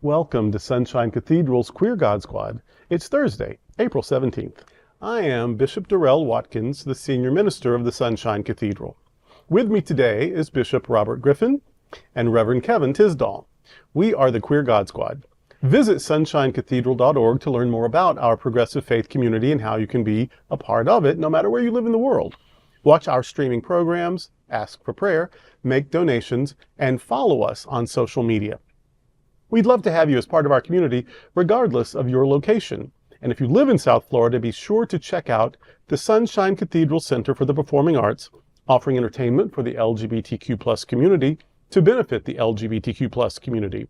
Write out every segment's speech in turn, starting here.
Welcome to Sunshine Cathedral's Queer God Squad. It's Thursday, April 17th. I am Bishop Darrell Watkins, the Senior Minister of the Sunshine Cathedral. With me today is Bishop Robert Griffin and Reverend Kevin Tisdall. We are the Queer God Squad. Visit sunshinecathedral.org to learn more about our progressive faith community and how you can be a part of it no matter where you live in the world. Watch our streaming programs, ask for prayer, make donations, and follow us on social media. We'd love to have you as part of our community, regardless of your location. And if you live in South Florida, be sure to check out the Sunshine Cathedral Center for the Performing Arts, offering entertainment for the LGBTQ+ community to benefit the LGBTQ+ community.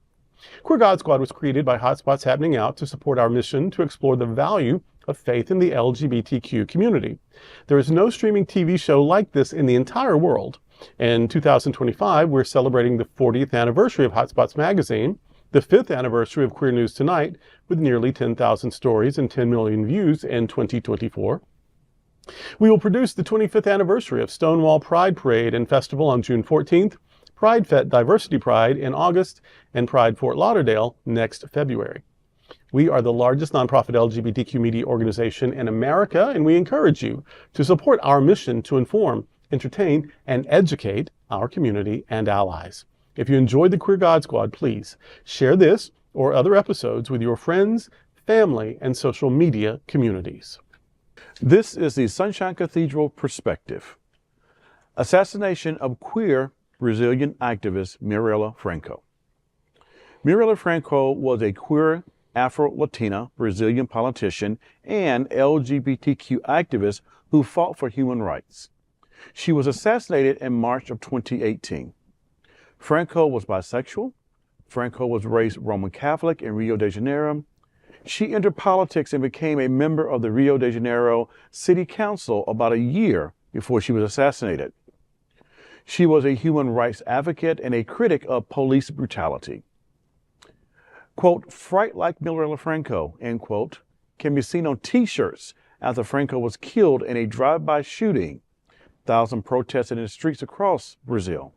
Queer God Squad was created by Hotspots Happening Out to support our mission to explore the value of faith in the LGBTQ community. There is no streaming TV show like this in the entire world. In 2025, we're celebrating the 40th anniversary of Hotspots Magazine, the 5th anniversary of Queer News Tonight, with nearly 10,000 stories and 10 million views in 2024. We will produce the 25th anniversary of Stonewall Pride Parade and Festival on June 14th, Pride Fete Diversity Pride in August, and Pride Fort Lauderdale next February. We are the largest nonprofit LGBTQ media organization in America, and we encourage you to support our mission to inform, entertain, and educate our community and allies. If you enjoyed the Queer God Squad, please share this or other episodes with your friends, family, and social media communities. This is the Sunshine Cathedral Perspective. Assassination of queer Brazilian activist Marielle Franco. Marielle Franco was a queer Afro-Latina Brazilian politician and LGBTQ activist who fought for human rights. She was assassinated in March of 2018. Franco was bisexual. Franco was raised Roman Catholic in Rio de Janeiro. She entered politics and became a member of the Rio de Janeiro City Council about a year before she was assassinated. She was a human rights advocate and a critic of police brutality. Quote, "Fright like Marielle Franco," end quote, can be seen on t-shirts after Franco was killed in a drive-by shooting. Thousands protested in the streets across Brazil.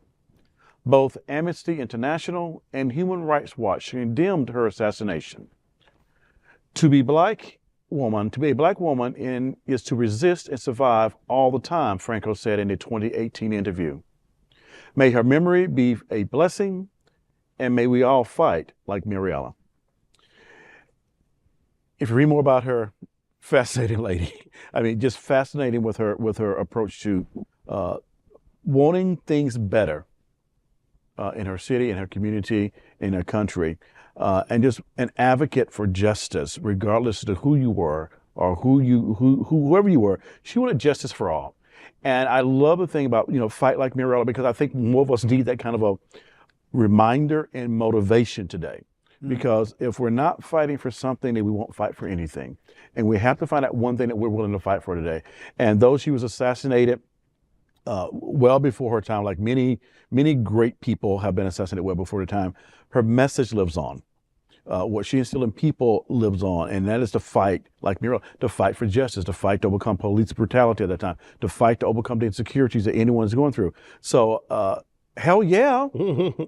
Both Amnesty International and Human Rights Watch condemned her assassination. To be a black woman is to resist and survive all the time, Franco said in a 2018 interview. May her memory be a blessing, and may we all fight like Marielle. If you read more about her, fascinating lady. I mean, just fascinating with her approach to wanting things better in her city, in her community, in her country, and just an advocate for justice, regardless of who you were or whoever you were. She wanted justice for all. And I love the thing about, fight like Marielle, because I think more of us need that kind of a reminder and motivation today. Because if we're not fighting for something, then we won't fight for anything. And we have to find out one thing that we're willing to fight for today. And though she was assassinated well before her time, like many great people have been assassinated well before their time, her message lives on. What she instilled in people lives on, and that is to fight, like Marielle, to fight for justice, to fight to overcome police brutality at that time, to fight to overcome the insecurities that anyone is going through. So, hell yeah,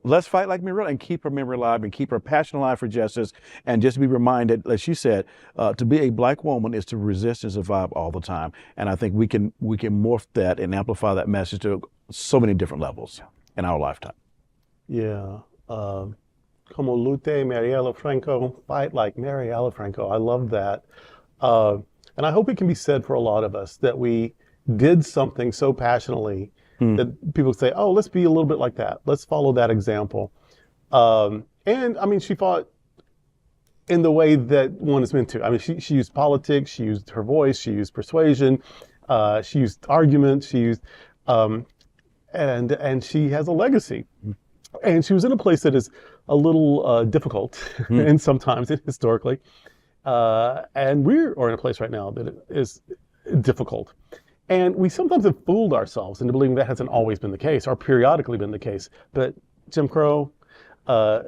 let's fight like Marielle and keep her memory alive and keep her passion alive for justice, and just be reminded, like she said, to be a black woman is to resist and survive all the time. And I think we can morph that and amplify that message to so many different levels in our lifetime. Yeah. Como lute, Marielle Franco, fight like Marielle Franco. I love that. And I hope it can be said for a lot of us that we did something so passionately that people say, oh, let's be a little bit like that. Let's follow that example. And I mean, she fought in the way that one is meant to. I mean, she used politics, she used her voice, she used persuasion, she used argument, she used, and she has a legacy. And she was in a place that is a little difficult, and sometimes historically. And we're in a place right now that is difficult. And we sometimes have fooled ourselves into believing that hasn't always been the case, or periodically been the case. But Jim Crow,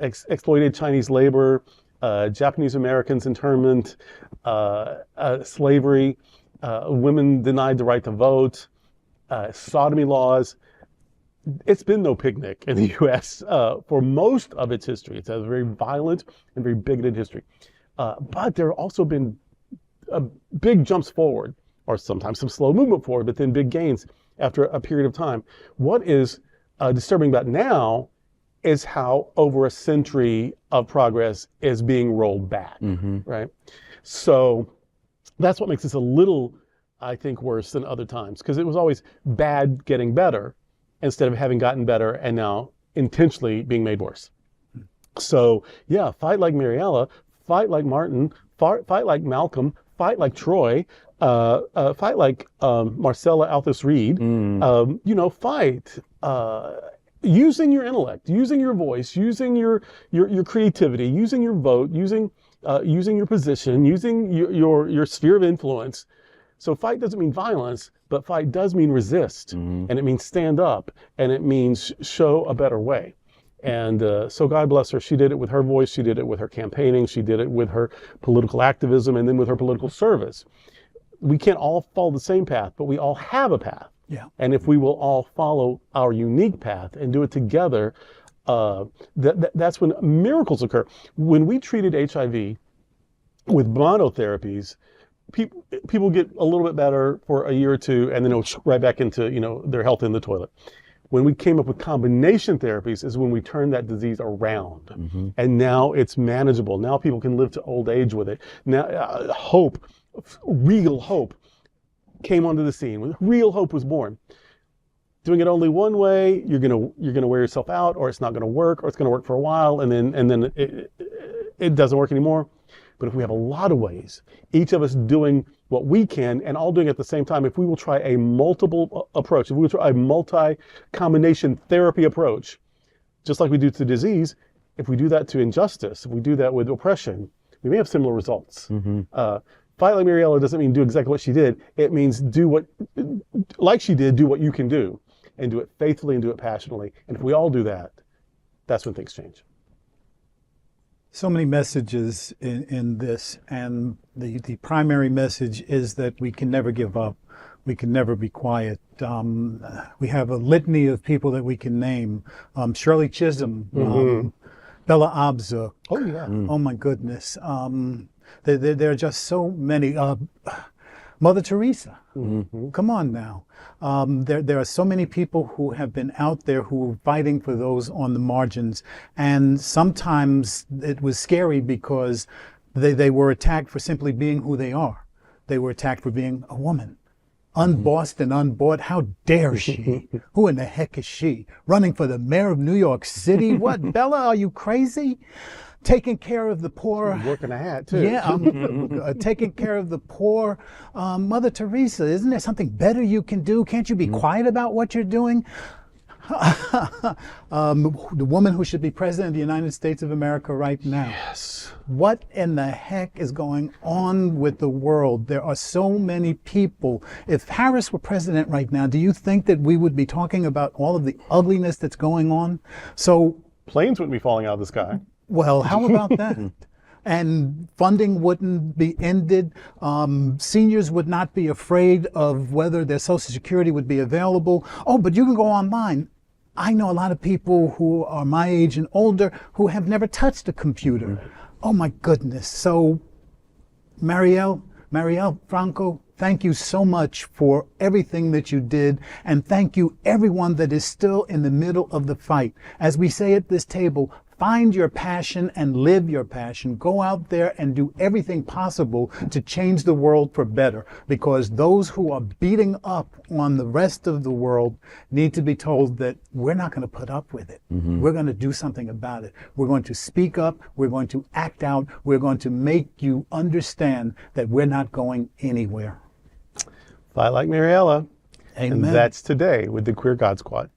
exploited Chinese labor, Japanese Americans internment, slavery, women denied the right to vote, sodomy laws, it's been no picnic in the U.S. For most of its history. It's a very violent and very bigoted history. But there have also been big jumps forward, or sometimes some slow movement forward, but then big gains after a period of time. What is disturbing about now is how over a century of progress is being rolled back, right? So that's what makes this a little, I think, worse than other times, because it was always bad getting better instead of having gotten better and now intentionally being made worse. So yeah, fight like Marielle, fight like Martin, fight like Malcolm, fight like Troy, fight like Marcella Althus Reed, fight using your intellect, using your voice, using your creativity, using your vote, using your position, using your sphere of influence. So fight doesn't mean violence, but fight does mean resist, and it means stand up, and it means show a better way. And so God bless her. She did it with her voice. She did it with her campaigning. She did it with her political activism, and then with her political service. We can't all follow the same path, but we all have a path. Yeah. And if we will all follow our unique path and do it together, that's when miracles occur. When we treated HIV with monotherapies, people get a little bit better for a year or two, and then it'll right back into their health in the toilet. When we came up with combination therapies is when we turned that disease around, and now it's manageable. Now people can live to old age with it. Now hope, real hope, came onto the scene. When real hope was born. Doing it only one way, you're gonna wear yourself out, or it's not gonna work, or it's gonna work for a while, and then it doesn't work anymore. But if we have a lot of ways, each of us doing what we can and all doing it at the same time, if we will try a multiple approach, if we will try a multi-combination therapy approach, just like we do to disease, if we do that to injustice, if we do that with oppression, we may have similar results. Fight like Marielle doesn't mean do exactly what she did. It means do what, like she did, do what you can do, and do it faithfully and do it passionately. And if we all do that, that's when things change. So many messages in this, and the primary message is that we can never give up. We can never be quiet. We have a litany of people that we can name. Shirley Chisholm, Bella Abzug. Oh, yeah. Oh, my goodness. There are just so many. Mother Teresa. Come on now. There are so many people who have been out there who are fighting for those on the margins. And sometimes it was scary because they were attacked for simply being who they are. They were attacked for being a woman. Unbossed and unbought. How dare she? Who in the heck is she? Running for the mayor of New York City? What, Bella, are you crazy? Taking care of the poor. Working a hat, too. Yeah, taking care of the poor. Mother Teresa, isn't there something better you can do? Can't you be quiet about what you're doing? The woman who should be president of the United States of America right now. Yes. What in the heck is going on with the world? There are so many people. If Harris were president right now, do you think that we would be talking about all of the ugliness that's going on? So planes wouldn't be falling out of the sky. Well, how about that? And funding wouldn't be ended. Seniors would not be afraid of whether their Social Security would be available. Oh, but you can go online. I know a lot of people who are my age and older who have never touched a computer. Oh my goodness. So Marielle Franco, thank you so much for everything that you did. And thank you everyone that is still in the middle of the fight. As we say at this table, find your passion and live your passion. Go out there and do everything possible to change the world for better, because those who are beating up on the rest of the world need to be told that we're not going to put up with it. We're going to do something about it. We're going to speak up. We're going to act out. We're going to make you understand that we're not going anywhere. Fight like Marielle. Amen. And that's today with the Queer God Squad.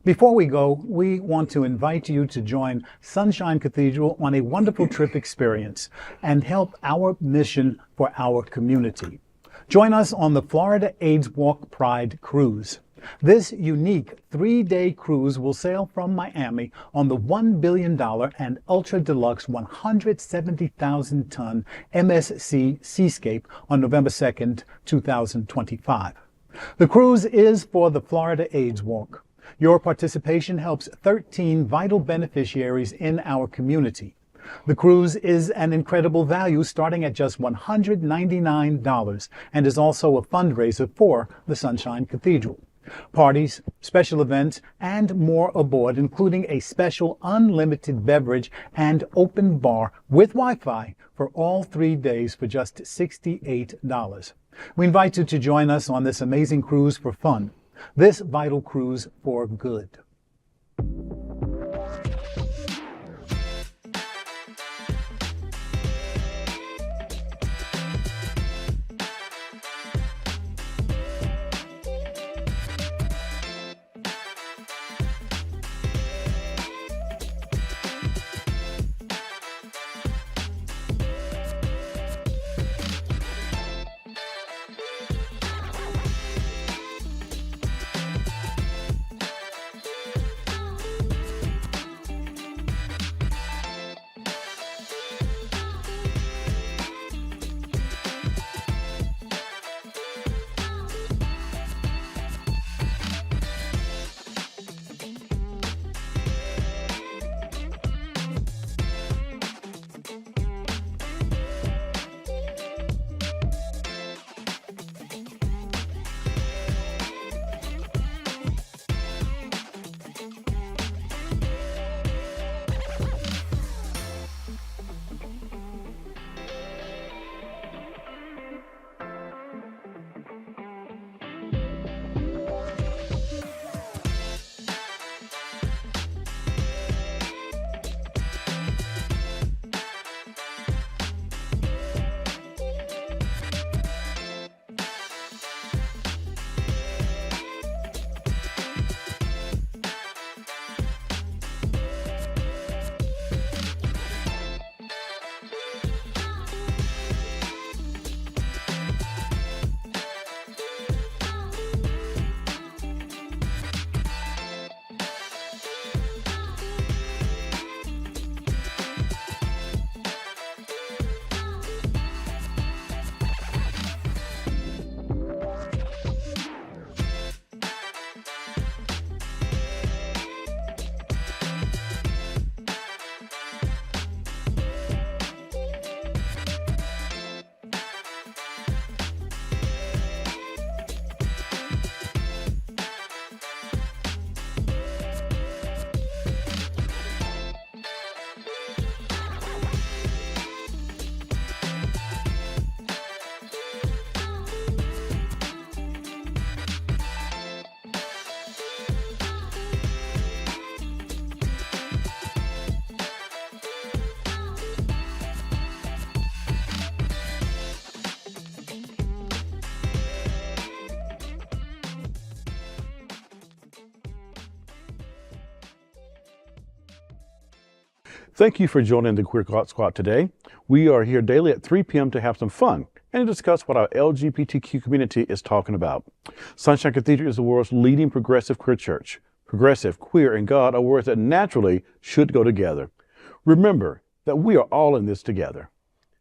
Before we go, we want to invite you to join Sunshine Cathedral on a wonderful trip experience and help our mission for our community. Join us on the Florida AIDS Walk Pride Cruise. This unique 3-day cruise will sail from Miami on the $1 billion and ultra-deluxe 170,000-ton MSC Seascape on November 2nd, 2025. The cruise is for the Florida AIDS Walk. Your participation helps 13 vital beneficiaries in our community. The cruise is an incredible value starting at just $199 and is also a fundraiser for the Sunshine Cathedral. Parties, special events, and more aboard, including a special unlimited beverage and open bar with Wi-Fi for all 3 days for just $68. We invite you to join us on this amazing cruise for fun, this vital cruise for good. Thank you for joining the Queer Squad today. We are here daily at 3 p.m. to have some fun and to discuss what our LGBTQ community is talking about. Sunshine Cathedral is the world's leading progressive queer church. Progressive, queer, and God are words that naturally should go together. Remember that we are all in this together.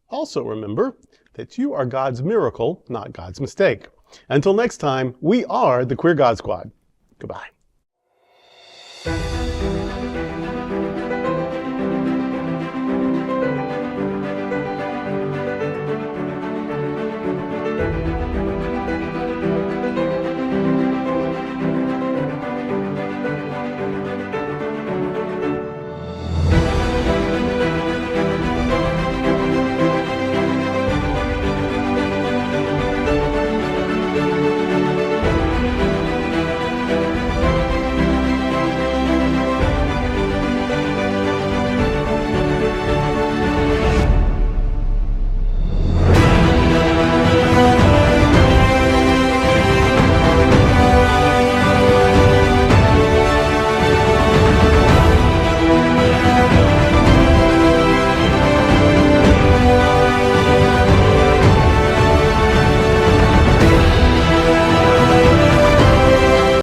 Also remember that you are God's miracle, not God's mistake. Until next time, we are the Queer God Squad. Goodbye.